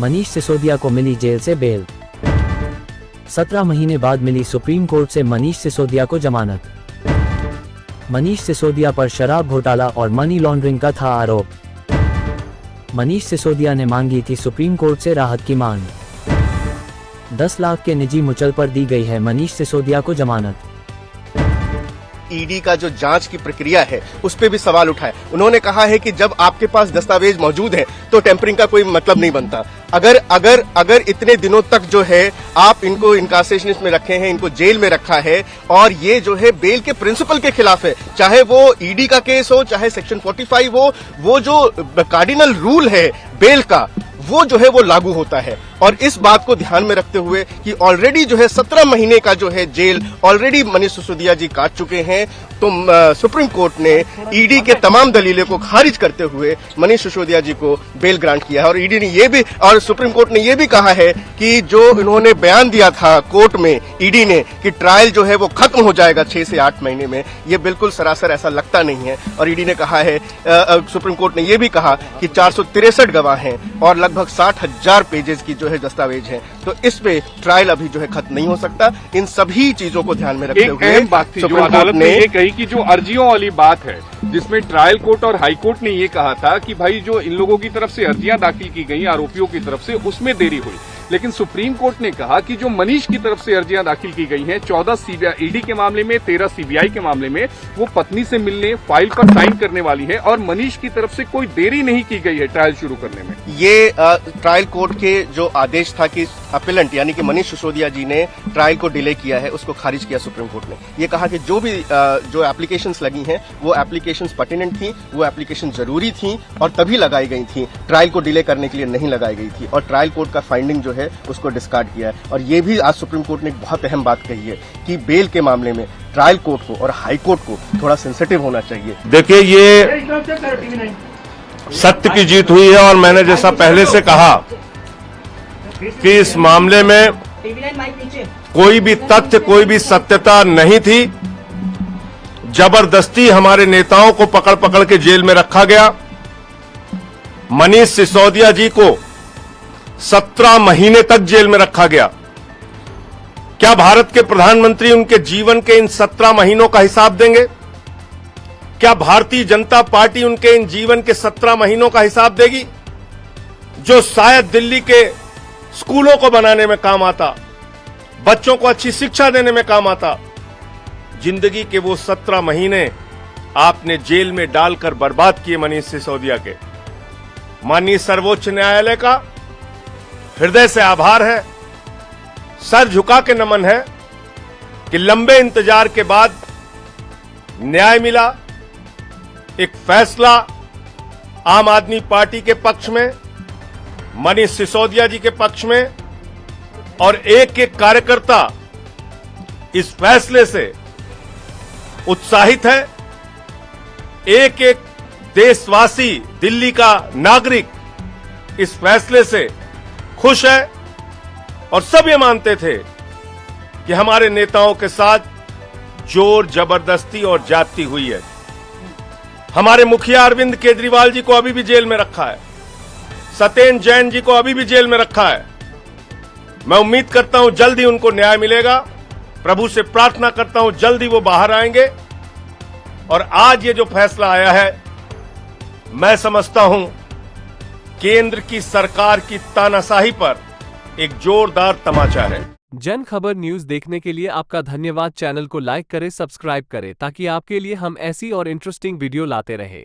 मनीष सिसोदिया को मिली जेल से बेल। 17 महीने बाद मिली सुप्रीम कोर्ट से मनीष सिसोदिया को जमानत। मनीष सिसोदिया पर शराब घोटाला और मनी लॉन्ड्रिंग का था आरोप। मनीष सिसोदिया ने मांगी थी सुप्रीम कोर्ट से राहत की मांग। 10 लाख के निजी मुचल पर दी गई है मनीष सिसोदिया को जमानत। ईडी का जो जांच की प्रक्रिया है उस पे भी सवाल उठाए। उन्होंने कहा है कि जब आपके पास दस्तावेज मौजूद है तो टेम्परिंग का कोई मतलब नहीं बनता। अगर इतने दिनों तक जो है आप इनको इनकार्सेशन में रखे हैं, इनको जेल में रखा है और ये जो है बेल के प्रिंसिपल के खिलाफ है, चाहे वो ईडी का केस हो, चाहे सेक्शन 45 हो, वो जो कार्डिनल रूल है बेल का वो जो है वो लागू होता है। और इस बात को ध्यान में रखते हुए कि ऑलरेडी जो है 17 महीने का जो है जेल ऑलरेडी मनीष सिसोदिया जी काट चुके हैं, तो सुप्रीम कोर्ट ने ईडी के तमाम दलीलों को खारिज करते हुए मनीष सिसोदिया जी को बेल ग्रांट किया है। और ईडी ने ये भी और सुप्रीम कोर्ट ने ये भी कहा है कि जो इन्होंने बयान दिया था कोर्ट में ईडी ने कि ट्रायल जो है वो खत्म हो जाएगा 6 से 8 महीने में, ये बिल्कुल सरासर ऐसा लगता नहीं है। और ईडी ने कहा है, सुप्रीम कोर्ट ने ये भी कहा कि 463 गवाह हैं और लगभग 60,000 पेजेस की जो है दस्तावेज है, तो इस पे ट्रायल अभी जो है खत्म नहीं हो सकता। इन सभी चीजों को ध्यान में रखते हुए एक बात थी जो अदालत ने ये कही कि जो अर्जियों वाली बात है जिसमें ट्रायल कोर्ट और हाई कोर्ट ने ये कहा था कि भाई जो इन लोगों की तरफ से अर्जियां दाखिल की गई आरोपियों की तरफ से उसमें देरी हुई, लेकिन सुप्रीम कोर्ट ने कहा कि जो मनीष की तरफ से अर्जियां दाखिल की गई हैं 14 सीबीआई ईडी के मामले में, 13 सीबीआई के मामले में, वो पत्नी से मिलने फाइल पर साइन करने वाली है और मनीष की तरफ से कोई देरी नहीं की गई है ट्रायल शुरू करने में। ये ट्रायल कोर्ट के जो आदेश था कि अपीलेंट यानी कि मनीष सिसोदिया जी ने ट्रायल को डिले किया है, उसको खारिज किया सुप्रीम कोर्ट ने। ये कहा कि जो एप्लीकेशंस लगी हैं वो एप्लीकेशंस पर्टिनेंट थी, वो एप्लीकेशन जरूरी थी और तभी लगाई गई थी, ट्रायल को डिले करने के लिए नहीं लगाई गई थी। और ट्रायल कोर्ट का फाइंडिंग जो है उसको डिस्कार्ड किया है। और ये भी आज सुप्रीम कोर्ट ने एक बहुत अहम बात कही है कि बेल के मामले में ट्रायल कोर्ट को और हाई कोर्ट को थोड़ा सेंसिटिव होना चाहिए। देखिए, ये सत्य की जीत हुई है और मैंने जैसा पहले से कहा कि इस मामले में कोई भी तथ्य, कोई भी सत्यता नहीं थी। जबरदस्ती हमारे नेताओं को पकड़ पकड़ के जेल में रखा गया। मनीष सिसोदिया जी को 17 महीने तक जेल में रखा गया। क्या भारत के प्रधानमंत्री उनके जीवन के इन 17 महीनों का हिसाब देंगे? क्या भारतीय जनता पार्टी उनके इन जीवन के 17 महीनों का हिसाब देगी, जो शायद दिल्ली के स्कूलों को बनाने में काम आता, बच्चों को अच्छी शिक्षा देने में काम आता? जिंदगी के वो 17 महीने आपने जेल में डालकर बर्बाद किए मनीष सिसोदिया के। माननीय सर्वोच्च न्यायालय का हृदय से आभार है, सर झुका के नमन है कि लंबे इंतजार के बाद न्याय मिला, एक फैसला आम आदमी पार्टी के पक्ष में, मनीष सिसोदिया जी के पक्ष में, और एक एक कार्यकर्ता इस फैसले से उत्साहित है। एक एक देशवासी, दिल्ली का नागरिक इस फैसले से खुश है और सब ये मानते थे कि हमारे नेताओं के साथ जोर जबरदस्ती और ज्यादती हुई है। हमारे मुखिया अरविंद केजरीवाल जी को अभी भी जेल में रखा है, सत्येंद्र जैन जी को अभी भी जेल में रखा है। मैं उम्मीद करता हूं जल्द ही उनको न्याय मिलेगा। प्रभु से प्रार्थना करता हूं जल्द ही वो बाहर आएंगे। और आज ये जो फैसला आया है, मैं समझता हूं केंद्र की सरकार की तानाशाही पर एक जोरदार तमाचा है। जन खबर न्यूज देखने के लिए आपका धन्यवाद। चैनल को लाइक करें, सब्सक्राइब करें ताकि आपके लिए हम ऐसी और इंटरेस्टिंग वीडियो लाते रहें।